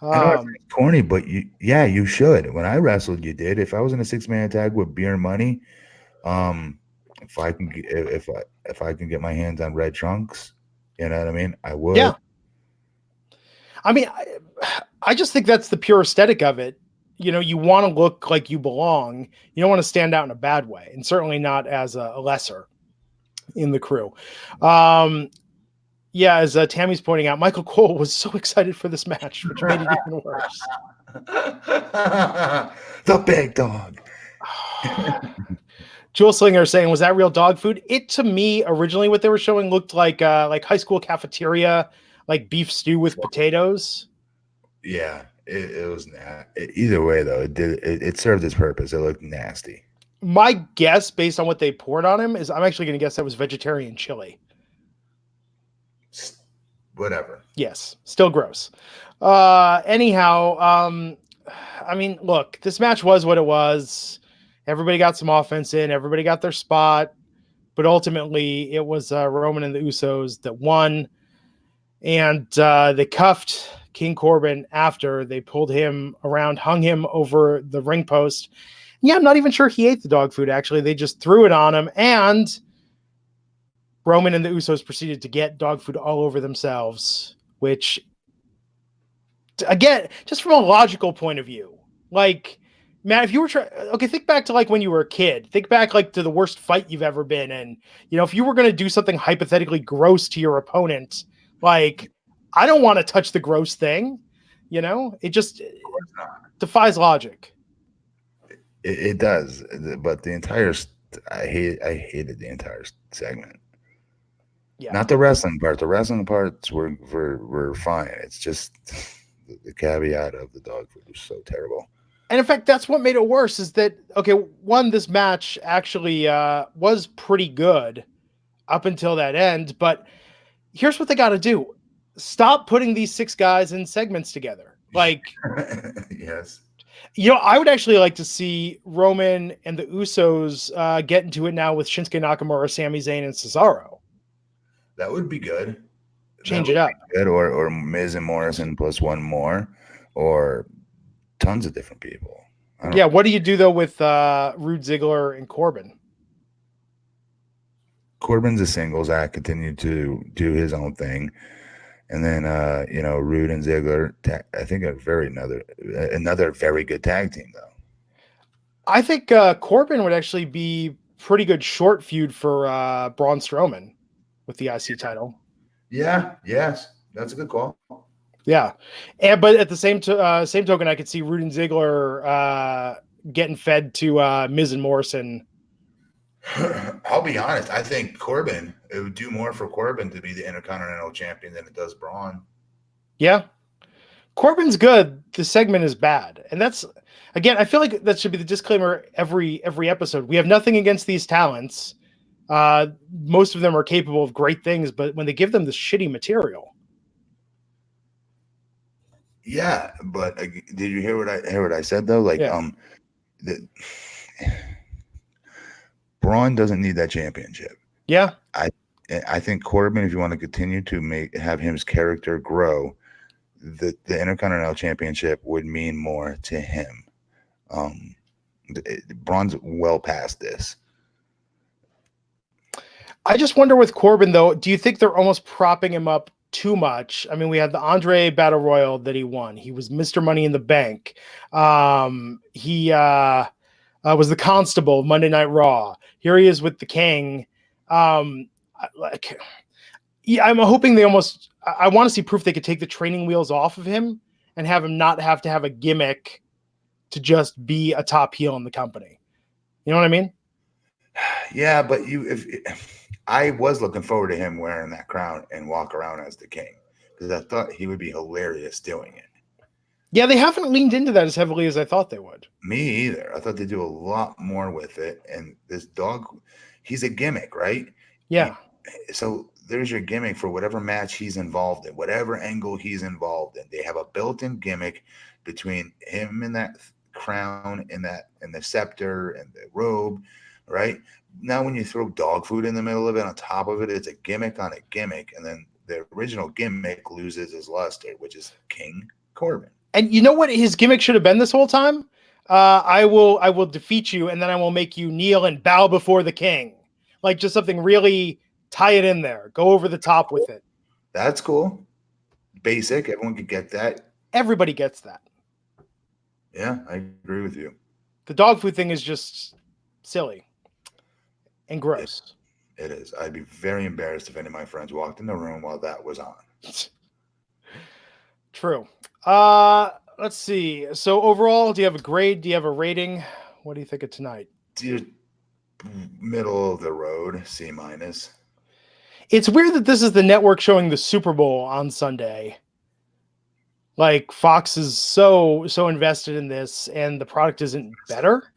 Speaker 2: I know it's corny, but you should. When I wrestled, you did. If I was in a 6-man tag with Beer Money, if I can get my hands on red trunks, you know what I mean, I would.
Speaker 1: Yeah. I mean, I just think that's the pure aesthetic of it. You know, you want to look like you belong. You don't want to stand out in a bad way, and certainly not as a lesser in the crew. Yeah, as Tammy's pointing out, Michael Cole was so excited for this match, which made it even worse.
Speaker 2: The big dog.
Speaker 1: Jewel Slinger saying, was that real dog food? It, to me, originally what they were showing looked like high school cafeteria, like beef stew with potatoes.
Speaker 2: Yeah, it was either way though. It served its purpose. It looked nasty.
Speaker 1: My guess, based on what they poured on him, is I'm actually going to guess that was vegetarian chili.
Speaker 2: whatever.
Speaker 1: Yes, still gross. Anyhow, I mean, look, this match was what it was. Everybody got some offense in. Everybody got their spot. But ultimately, it was Roman and the Usos that won. And they cuffed King Corbin after they pulled him around, hung him over the ring post. Yeah, I'm not even sure he ate the dog food, actually. They just threw it on him. And Roman and the Usos proceeded to get dog food all over themselves, which, again, just from a logical point of view, like, man, if you were think back to like when you were a kid, think back like to the worst fight you've ever been in. You know, if you were going to do something hypothetically gross to your opponent, like, I don't want to touch the gross thing. You know, it just defies logic.
Speaker 2: It does, but the entire I hated the entire segment. Yeah. Not the wrestling part. The wrestling parts were fine. It's just the caveat of the dog food was so terrible.
Speaker 1: And in fact, that's what made it worse is that, okay, one, this match actually was pretty good up until that end. But here's what they got to do. Stop putting these 6 guys in segments together. Like,
Speaker 2: yes.
Speaker 1: You know, I would actually like to see Roman and the Usos get into it now with Shinsuke Nakamura, Sami Zayn, and Cesaro.
Speaker 2: That would be good.
Speaker 1: Change it up.
Speaker 2: Good. Or Miz and Morrison plus one more, or tons of different people.
Speaker 1: Yeah, what do you do though with Rude Ziggler and Corbin?
Speaker 2: Corbin's a singles act, continue to do his own thing. And then, Rude and Ziggler, I think another very good tag team, though.
Speaker 1: I think Corbin would actually be pretty good short feud for Braun Strowman with the IC title.
Speaker 2: Yeah, yes, that's a good call.
Speaker 1: Yeah, but at the same token, I could see Rude and Ziggler getting fed to Miz and Morrison.
Speaker 2: I'll be honest. I think it would do more for Corbin to be the Intercontinental Champion than it does Braun.
Speaker 1: Yeah. Corbin's good. The segment is bad. And that's, again, I feel like that should be the disclaimer every episode. We have nothing against these talents. Most of them are capable of great things, but when they give them this shitty material.
Speaker 2: Yeah, but did you hear what I said though? Like, Braun doesn't need that championship.
Speaker 1: Yeah.
Speaker 2: I think Corbin, if you want to continue to have his character grow, the Intercontinental Championship would mean more to him. Braun's well past this.
Speaker 1: I just wonder with Corbin, though, do you think they're almost propping him up too much? I mean, we had the Andre Battle Royal that he won. He was Mr. Money in the Bank. He was the Constable of Monday Night Raw. Here he is with the King. I'm hoping I want to see proof they could take the training wheels off of him and have him not have to have a gimmick to just be a top heel in the company. You know what I mean?
Speaker 2: Yeah, but I was looking forward to him wearing that crown and walk around as the King because I thought he would be hilarious doing it.
Speaker 1: Yeah, they haven't leaned into that as heavily as I thought they would.
Speaker 2: Me either. I thought they'd do a lot more with it. And this dog, he's a gimmick, right?
Speaker 1: Yeah.
Speaker 2: So there's your gimmick for whatever match he's involved in, whatever angle he's involved in. They have a built-in gimmick between him and that crown and the scepter and the robe, right? Now when you throw dog food in the middle of it, on top of it, it's a gimmick on a gimmick. And then the original gimmick loses his luster, which is King Corbin.
Speaker 1: And you know what his gimmick should have been this whole time? I will defeat you, and then I will make you kneel and bow before the King. Like, just something really, tie it in there. Go over the top with it.
Speaker 2: That's cool. Basic. Everyone could get that.
Speaker 1: Everybody gets that.
Speaker 2: Yeah, I agree with you.
Speaker 1: The dog food thing is just silly and gross.
Speaker 2: It is. I'd be very embarrassed if any of my friends walked in the room while that was on.
Speaker 1: True. Let's see. So overall, do you have a grade? Do you have a rating? What do you think of tonight?
Speaker 2: Dude, middle of the road, C-.
Speaker 1: It's weird that this is the network showing the Super Bowl on Sunday. Like, Fox is so invested in this, and the product isn't better.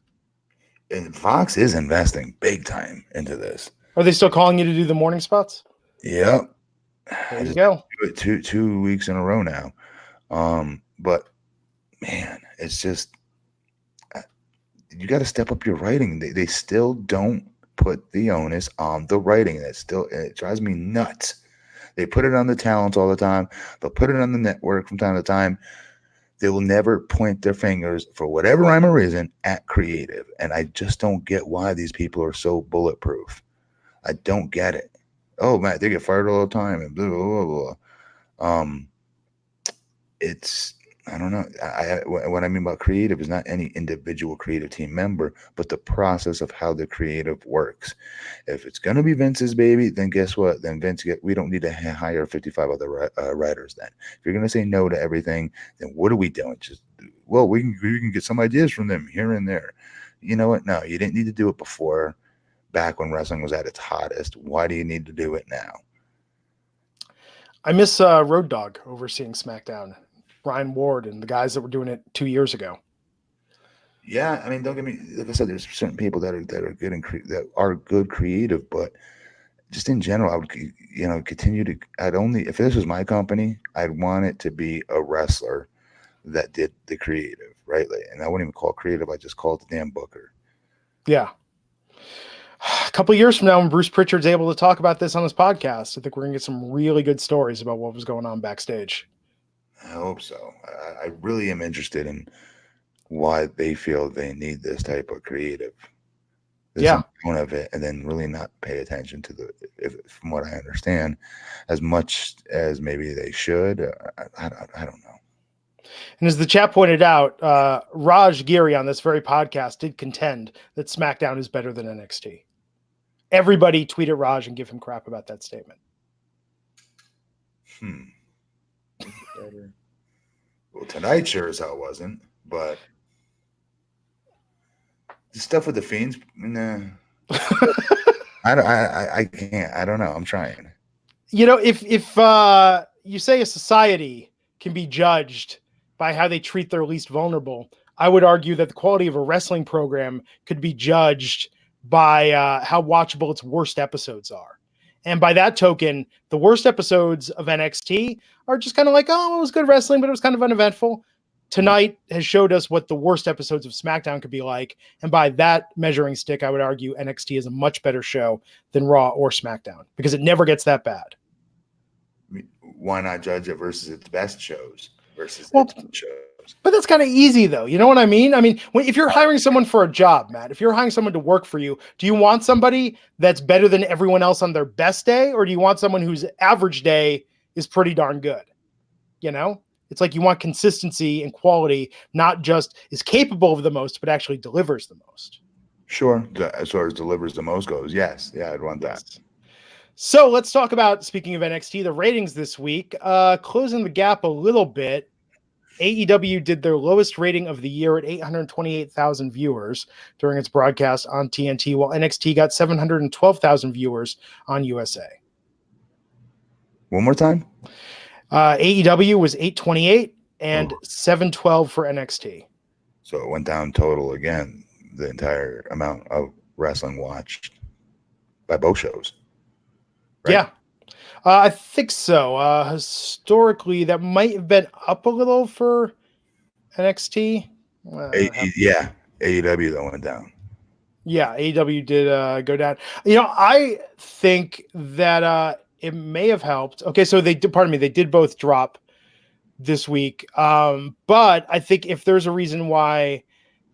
Speaker 2: And Fox is investing big time into this.
Speaker 1: Are they still calling you to do the morning spots?
Speaker 2: Yep.
Speaker 1: There you go.
Speaker 2: Do it two weeks in a row now. But man, it's just you got to step up your writing. They still don't put the onus on the writing. It drives me nuts. They put it on the talent all the time. They'll put it on the network from time to time. They will never point their fingers, for whatever rhyme or reason, at creative. And I just don't get why these people are so bulletproof. I don't get it. Oh, man, they get fired all the time and blah, blah, blah, blah. It's, I don't know. What I mean by creative is not any individual creative team member, but the process of how the creative works. If it's going to be Vince's baby, then guess what? Then we don't need to hire 55 other writers then. If you're going to say no to everything, then what are we doing? We can get some ideas from them here and there. You know what? No, you didn't need to do it before, back when wrestling was at its hottest. Why do you need to do it now?
Speaker 1: I miss Road Dogg overseeing SmackDown. Brian Ward and the guys that were doing it 2 years ago.
Speaker 2: Yeah, I mean, don't get me. Like I said, there's certain people that are good and that are good creative, but just in general, I would continue to. If this was my company, I'd want it to be a wrestler that did the creative, right? And I wouldn't even call it creative. I just call it the damn booker.
Speaker 1: Yeah. A couple of years from now, when Bruce Pritchard's able to talk about this on his podcast, I think we're gonna get some really good stories about what was going on backstage.
Speaker 2: I hope so. I really am interested in why they feel they need this type of creative. One of it, and then really not pay attention to from what I understand, as much as maybe they should. I don't know.
Speaker 1: And as the chat pointed out, Raj Giri on this very podcast did contend that SmackDown is better than NXT. Everybody tweet at Raj and give him crap about that statement.
Speaker 2: Well, tonight sure as hell wasn't, but the stuff with the Fiends, nah. I can't. I don't know. I'm trying.
Speaker 1: If you say a society can be judged by how they treat their least vulnerable, I would argue that the quality of a wrestling program could be judged by how watchable its worst episodes are. And by that token, the worst episodes of NXT are just kind of like, oh, it was good wrestling, but it was kind of uneventful. Tonight has showed us what the worst episodes of SmackDown could be like. And by that measuring stick, I would argue NXT is a much better show than Raw or SmackDown because it never gets that bad.
Speaker 2: Why not judge it versus its best shows versus its shows?
Speaker 1: But that's kind of easy, though. You know what I mean? I mean, if you're hiring someone for a job, Matt, if you're hiring someone to work for you, do you want somebody that's better than everyone else on their best day? Or do you want someone whose average day is pretty darn good? You know, it's like you want consistency and quality, not just is capable of the most, but actually delivers the most.
Speaker 2: Sure. As far as delivers the most goes, yes. Yeah, I'd want that.
Speaker 1: So let's talk about, speaking of NXT, the ratings this week. Closing the gap a little bit. AEW did their lowest rating of the year at 828,000 viewers during its broadcast on TNT, while NXT got 712,000 viewers on USA.
Speaker 2: One more time?
Speaker 1: AEW was 828 and 712 for NXT.
Speaker 2: So it went down total again, the entire amount of wrestling watched by both shows. Right? Yeah.
Speaker 1: I think so. Historically, that might have been up a little for NXT.
Speaker 2: AEW though went down.
Speaker 1: Yeah, AEW did go down. I think that it may have helped. Okay, so they did both drop this week. But I think if there's a reason why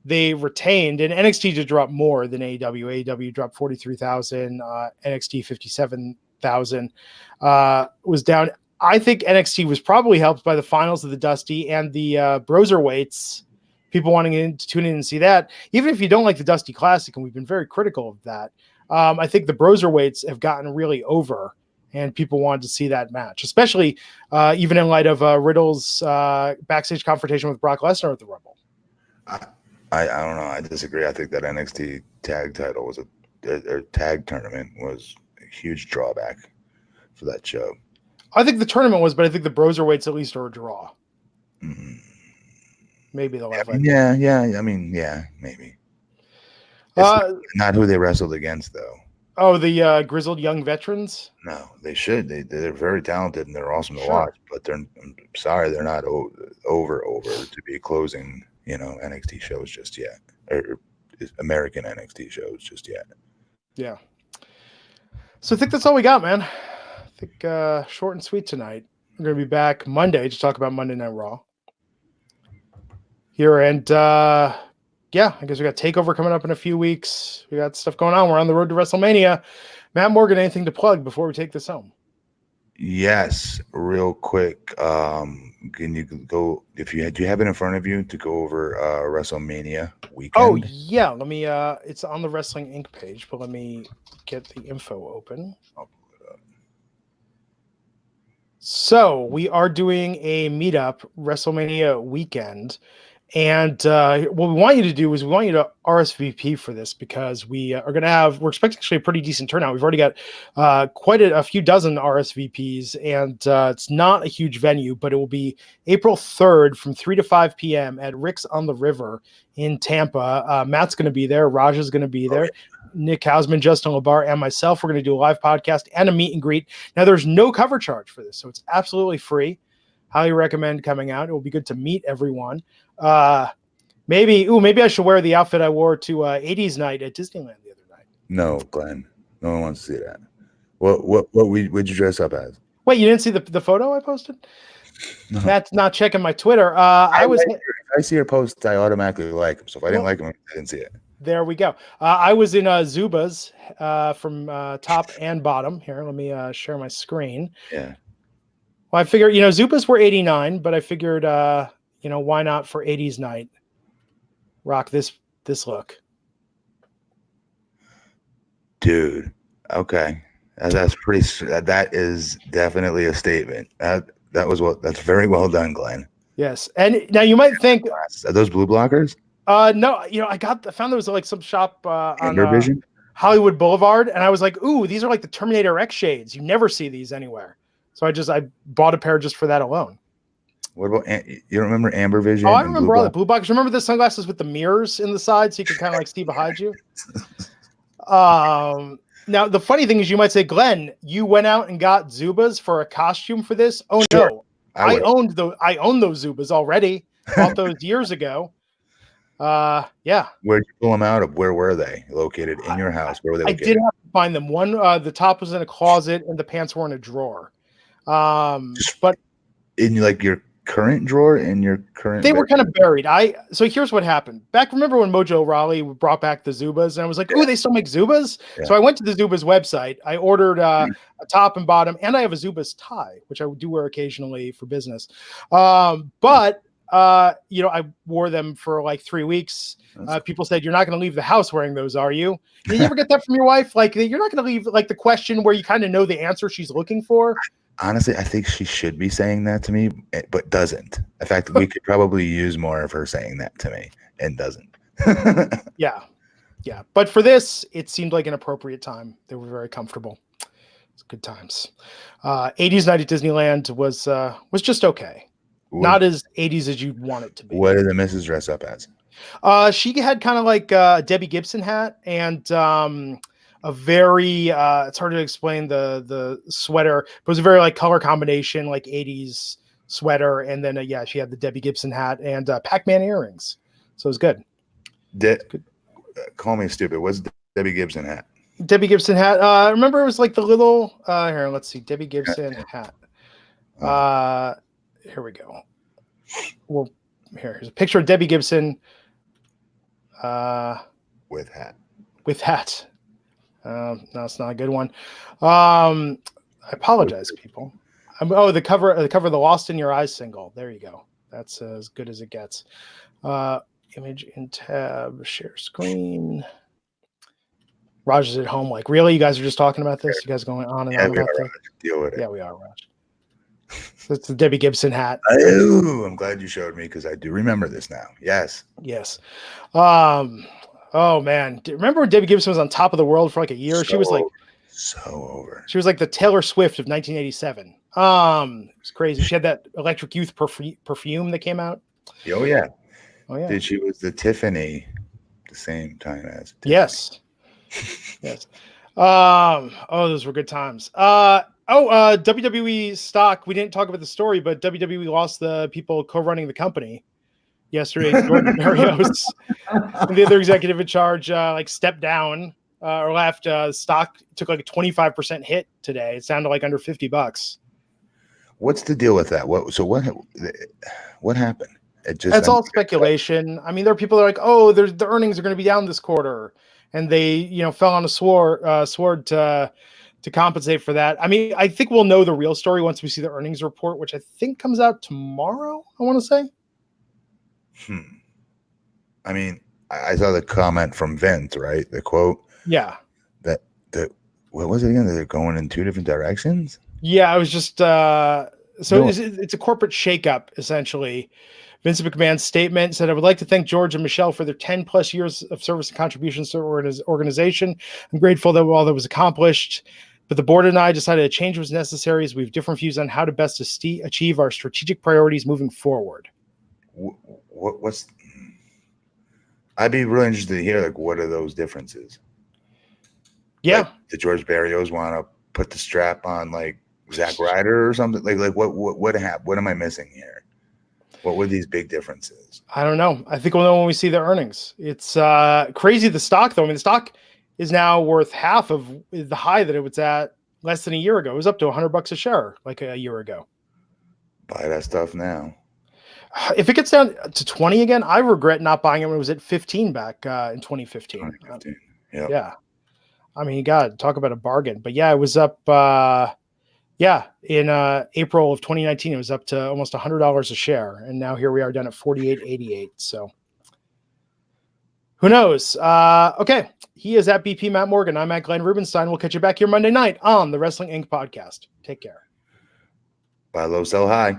Speaker 1: they retained, and NXT did drop more than AEW. AEW dropped 43,000, NXT 57,000 was down. I think NXT was probably helped by the finals of the Dusty and the Broserweights, people wanting to tune in and see that. Even if you don't like the Dusty Classic, and we've been very critical of that, I think the Broserweights have gotten really over, and people wanted to see that match, especially even in light of Riddle's backstage confrontation with Brock Lesnar at the Rumble.
Speaker 2: I don't know. I disagree. I think that NXT tag title was a tag tournament was a huge drawback for that show.
Speaker 1: I think the tournament was, but I think the Broserweights at least are a draw. Mm-hmm. Maybe they'll have
Speaker 2: maybe. Not who they wrestled against, though.
Speaker 1: Oh, the grizzled young veterans.
Speaker 2: No, they should. They're very talented and they're awesome to
Speaker 1: Sure.
Speaker 2: watch. But I'm sorry, they're not over to be closing, NXT shows just yet, or American NXT shows just yet.
Speaker 1: Yeah. So I think that's all we got, man. I think short and sweet tonight. We're going to be back Monday to talk about Monday Night Raw here. And yeah, I guess we got TakeOver coming up in a few weeks. We got stuff going on. We're on the road to WrestleMania. Matt Morgan, anything to plug before we take this home?
Speaker 2: Yes, real quick. Can you go, do you have it in front of you to go over WrestleMania weekend?
Speaker 1: Oh yeah, let me. It's on the Wrestling Inc. page, but let me get the info open.
Speaker 2: I'll pull it up.
Speaker 1: So we are doing a meetup WrestleMania weekend. And what we want you to do is we want you to RSVP for this because we're expecting actually a pretty decent turnout. We've already got quite a few dozen RSVPs, and it's not a huge venue, but it will be April 3rd from 3 to 5 p.m. at Rick's on the River in Tampa. Matt's going to be there. Raj is going to be there. Nick Hausman, Justin LeBar, and myself. We're going to do a live podcast and a meet and greet. Now, there's no cover charge for this, so it's absolutely free. Highly recommend coming out. It will be good to meet everyone. Maybe I should wear the outfit I wore to 80s night at Disneyland the other night.
Speaker 2: No, Glenn. No one wants to see that. What'd you dress up as?
Speaker 1: Wait, you didn't see the photo I posted?
Speaker 2: No.
Speaker 1: That's not checking my Twitter.
Speaker 2: If I see your post, I automatically like them. So if I didn't like them, I didn't see it.
Speaker 1: There we go. I was in Zubaz from top and bottom. Here, let me share my screen.
Speaker 2: Yeah.
Speaker 1: Well, I figured, Zubaz were 89, but I figured, why not for 80s night? Rock this look.
Speaker 2: Dude. Okay. That is definitely a statement. That's very well done, Glenn.
Speaker 1: Yes. And now you might think,
Speaker 2: are those blue blockers?
Speaker 1: No, I found there was like some shop on Hollywood Boulevard, and I was like, ooh, these are like the Terminator X shades. You never see these anywhere. So I bought a pair just for that alone.
Speaker 2: What about you don't remember Amber Vision?
Speaker 1: Oh, I remember all the blue blockers. Remember the sunglasses with the mirrors in the side so you can kind of like see behind you? Now the funny thing is you might say, Glenn, you went out and got Zubaz for a costume for this? Oh sure. No. I own those Zubaz already. Bought those years ago. Yeah.
Speaker 2: Where'd you pull them out of? Where were they located in your house? Where were they located?
Speaker 1: I did have to find them. One, the top was in a closet and the pants were in a drawer. But
Speaker 2: in like your current drawer in your current
Speaker 1: they were kind of buried. So here's what happened. Remember when Mojo Rawley brought back the Zubaz, and I was like, oh, they still make Zubaz? Yeah. So I went to the Zubaz website. I ordered a top and bottom, and I have a Zubaz tie, which I do wear occasionally for business. But I wore them for like 3 weeks. People said, you're not going to leave the house wearing those, are you? Did you ever get that from your wife? Like, you're not going to leave like the question where you kind of know the answer she's looking for?
Speaker 2: Honestly, I think she should be saying that to me, but doesn't. In fact, we could probably use more of her saying that to me and doesn't.
Speaker 1: Yeah. But for this, it seemed like an appropriate time. They were very comfortable. It's good times. 80s night at Disneyland was just okay. Not as 80s as you'd want it to be.
Speaker 2: What did the missus dress up as?
Speaker 1: She had kind of like a Debbie Gibson hat and a very it's hard to explain the sweater, but it was a very like color combination, like 80s sweater, and then she had the Debbie Gibson hat and Pac-Man earrings, so it was good.
Speaker 2: Call me stupid. What's the Debbie Gibson hat?
Speaker 1: Debbie Gibson hat. Remember it was like the little here, let's see, Debbie Gibson hat. Here we go. Well, here's a picture of Debbie Gibson
Speaker 2: with hat.
Speaker 1: No, it's not a good one. I apologize, people. The cover of the Lost in Your Eyes single. There you go. That's as good as it gets. Image in tab, share screen. Raj is at home. Like, really? You guys are just talking about this? You guys going on and on about this?
Speaker 2: Deal with it.
Speaker 1: Yeah, we are, Raj. That's the Debbie Gibson hat.
Speaker 2: Oh, I'm glad you showed me because I do remember this now. Yes.
Speaker 1: Oh man, remember when Debbie Gibson was on top of the world for like a year? She was like
Speaker 2: so over.
Speaker 1: She was like the Taylor Swift of 1987. It was crazy. She had that Electric Youth perfume that came out.
Speaker 2: Oh yeah. She was the Tiffany the same time as Tiffany.
Speaker 1: Yes. Those were good times. WWE stock. We didn't talk about the story, but WWE lost the people co-running the company yesterday. Jordan Arios and the other executive in charge like stepped down or left. Stock took like a 25% hit today. It's down to like under $50.
Speaker 2: What's the deal with that? What happened?
Speaker 1: It's all speculation. I mean, there are people that are like, oh, the earnings are going to be down this quarter, and they, fell on a sword to compensate for that. I mean, I think we'll know the real story once we see the earnings report, which I think comes out tomorrow. I want to say.
Speaker 2: I mean, I saw the comment from Vince, right? The quote.
Speaker 1: Yeah.
Speaker 2: What was it again? They're going in two different directions.
Speaker 1: Yeah, I was just it's a corporate shakeup essentially. Vince McMahon's statement said, "I would like to thank George and Michelle for their 10 plus years of service and contributions to our organization. I'm grateful that all that was accomplished, but the board and I decided a change was necessary as we have different views on how to best achieve our strategic priorities moving forward."
Speaker 2: I'd be really interested to hear, like, what are those differences?
Speaker 1: Yeah.
Speaker 2: Like, did George Barrios want to put the strap on, like, Zack Ryder or something? Like what happened? What am I missing here? What were these big differences?
Speaker 1: I don't know. I think we'll know when we see the earnings. It's crazy, the stock, though. I mean, the stock is now worth half of the high that it was at less than a year ago. It was up to $100 a share like a year ago.
Speaker 2: Buy that stuff now.
Speaker 1: If it gets down to 20 again, I regret not buying it when it was at 15 back in 2015. Yeah. I mean, you got to talk about a bargain. But yeah, it was up. In April of 2019, it was up to almost $100 a share. And now here we are down at $48.88. So who knows? Okay. He is at BP Matt Morgan. I'm at Glenn Rubenstein. We'll catch you back here Monday night on the Wrestling Inc. podcast. Take care.
Speaker 2: Buy low, sell high.